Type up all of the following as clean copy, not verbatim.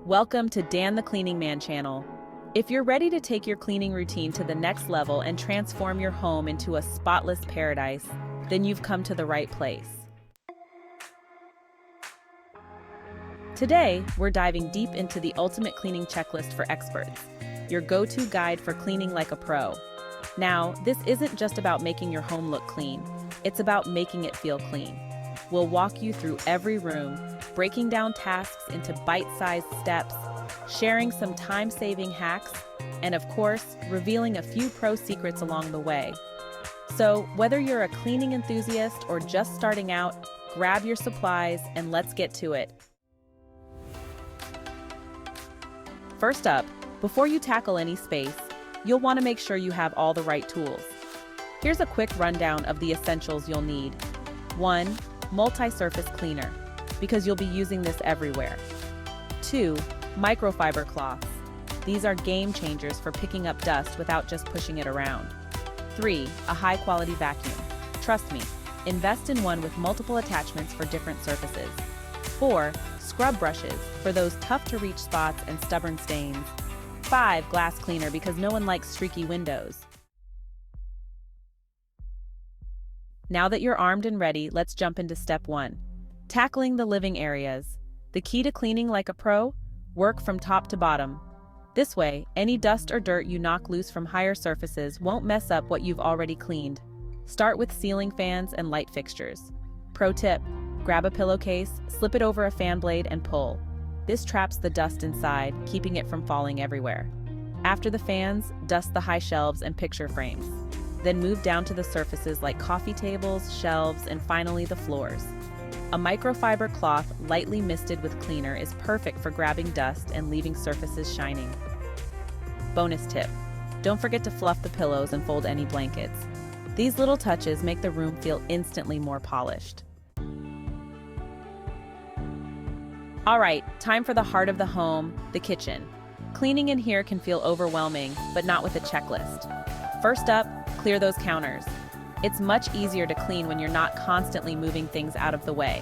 Welcome to Dan the Cleaning Man channel. If you're ready to take your cleaning routine to the next level and transform your home into a spotless paradise, then you've come to the right place. Today, we're diving deep into the ultimate cleaning checklist for experts, your go-to guide for cleaning like a pro. Now, this isn't just about making your home look clean, it's about making it feel clean. We'll walk you through every room, breaking down tasks into bite-sized steps, sharing some time-saving hacks, and of course, revealing a few pro secrets along the way. So, whether you're a cleaning enthusiast or just starting out, grab your supplies and let's get to it. First up, before you tackle any space, you'll want to make sure you have all the right tools. Here's a quick rundown of the essentials you'll need. 1. Multi-surface cleaner, because you'll be using this everywhere. 2. Microfiber cloths. These are game changers for picking up dust without just pushing it around. 3. A high-quality vacuum. Trust me, invest in one with multiple attachments for different surfaces. 4. Scrub brushes, for those tough-to-reach spots and stubborn stains. 5. Glass cleaner, because no one likes streaky windows. Now that you're armed and ready, let's jump into step 1. Tackling the living areas. The key to cleaning like a pro? Work from top to bottom. This way, any dust or dirt you knock loose from higher surfaces won't mess up what you've already cleaned. Start with ceiling fans and light fixtures. Pro tip: grab a pillowcase, slip it over a fan blade, and pull. This traps the dust inside, keeping it from falling everywhere. After the fans, dust the high shelves and picture frames. Then move down to the surfaces like coffee tables, shelves, and finally the floors. A microfiber cloth lightly misted with cleaner is perfect for grabbing dust and leaving surfaces shining. Bonus tip: don't forget to fluff the pillows and fold any blankets. These little touches make the room feel instantly more polished. Alright, time for the heart of the home, the kitchen. Cleaning in here can feel overwhelming, but not with a checklist. First up, clear those counters. It's much easier to clean when you're not constantly moving things out of the way.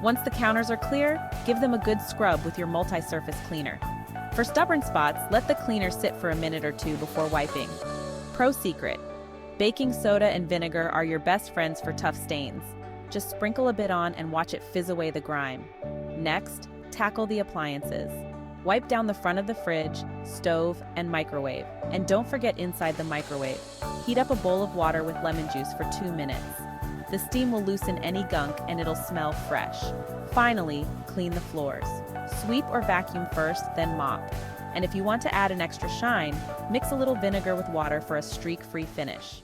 Once the counters are clear, give them a good scrub with your multi-surface cleaner. For stubborn spots, let the cleaner sit for a minute or two before wiping. Pro secret: baking soda and vinegar are your best friends for tough stains. Just sprinkle a bit on and watch it fizz away the grime. Next, tackle the appliances. Wipe down the front of the fridge, stove, and microwave. And don't forget inside the microwave. Heat up a bowl of water with lemon juice for 2 minutes. The steam will loosen any gunk and it'll smell fresh. Finally, clean the floors. Sweep or vacuum first, then mop. And if you want to add an extra shine, mix a little vinegar with water for a streak-free finish.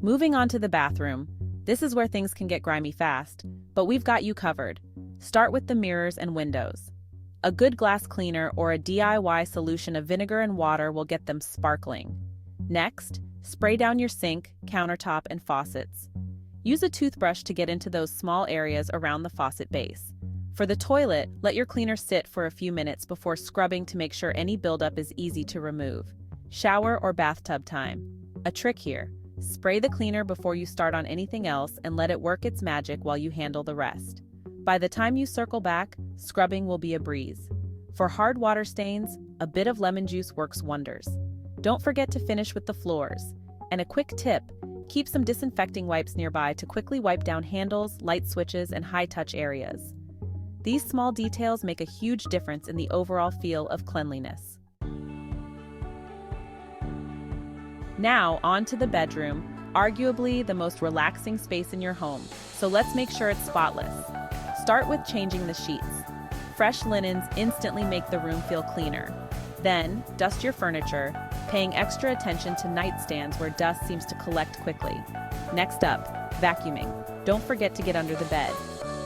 Moving on to the bathroom. This is where things can get grimy fast, but we've got you covered. Start with the mirrors and windows. A good glass cleaner or a DIY solution of vinegar and water will get them sparkling. Next, spray down your sink, countertop, and faucets. Use a toothbrush to get into those small areas around the faucet base. For the toilet, let your cleaner sit for a few minutes before scrubbing to make sure any buildup is easy to remove. Shower or bathtub time. A trick here: spray the cleaner before you start on anything else and let it work its magic while you handle the rest. By the time you circle back, scrubbing will be a breeze. For hard water stains, a bit of lemon juice works wonders. Don't forget to finish with the floors. And a quick tip: keep some disinfecting wipes nearby to quickly wipe down handles, light switches, and high-touch areas. These small details make a huge difference in the overall feel of cleanliness. Now, on to the bedroom, arguably the most relaxing space in your home, so let's make sure it's spotless. Start with changing the sheets. Fresh linens instantly make the room feel cleaner. Then, dust your furniture, paying extra attention to nightstands where dust seems to collect quickly. Next up, vacuuming. Don't forget to get under the bed.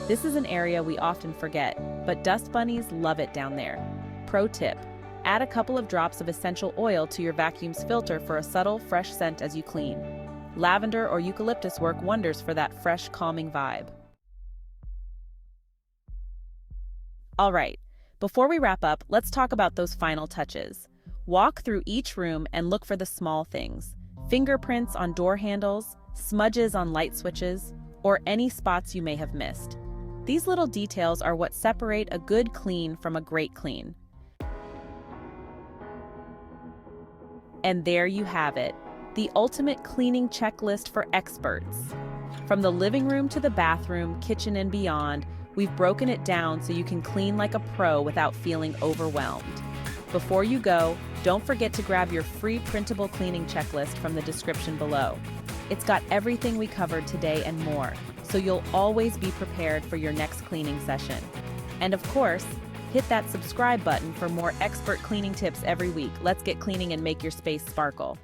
This is an area we often forget, but dust bunnies love it down there. Pro tip: add a couple of drops of essential oil to your vacuum's filter for a subtle, fresh scent as you clean. Lavender or eucalyptus work wonders for that fresh, calming vibe. All right, before we wrap up, let's talk about those final touches. Walk through each room and look for the small things: fingerprints on door handles, smudges on light switches, or any spots you may have missed. These little details are what separate a good clean from a great clean. And there you have it, the ultimate cleaning checklist for experts. From the living room to the bathroom, kitchen, and beyond, we've broken it down so you can clean like a pro without feeling overwhelmed. Before you go, don't forget to grab your free printable cleaning checklist from the description below. It's got everything we covered today and more, so you'll always be prepared for your next cleaning session. And of course, hit that subscribe button for more expert cleaning tips every week. Let's get cleaning and make your space sparkle.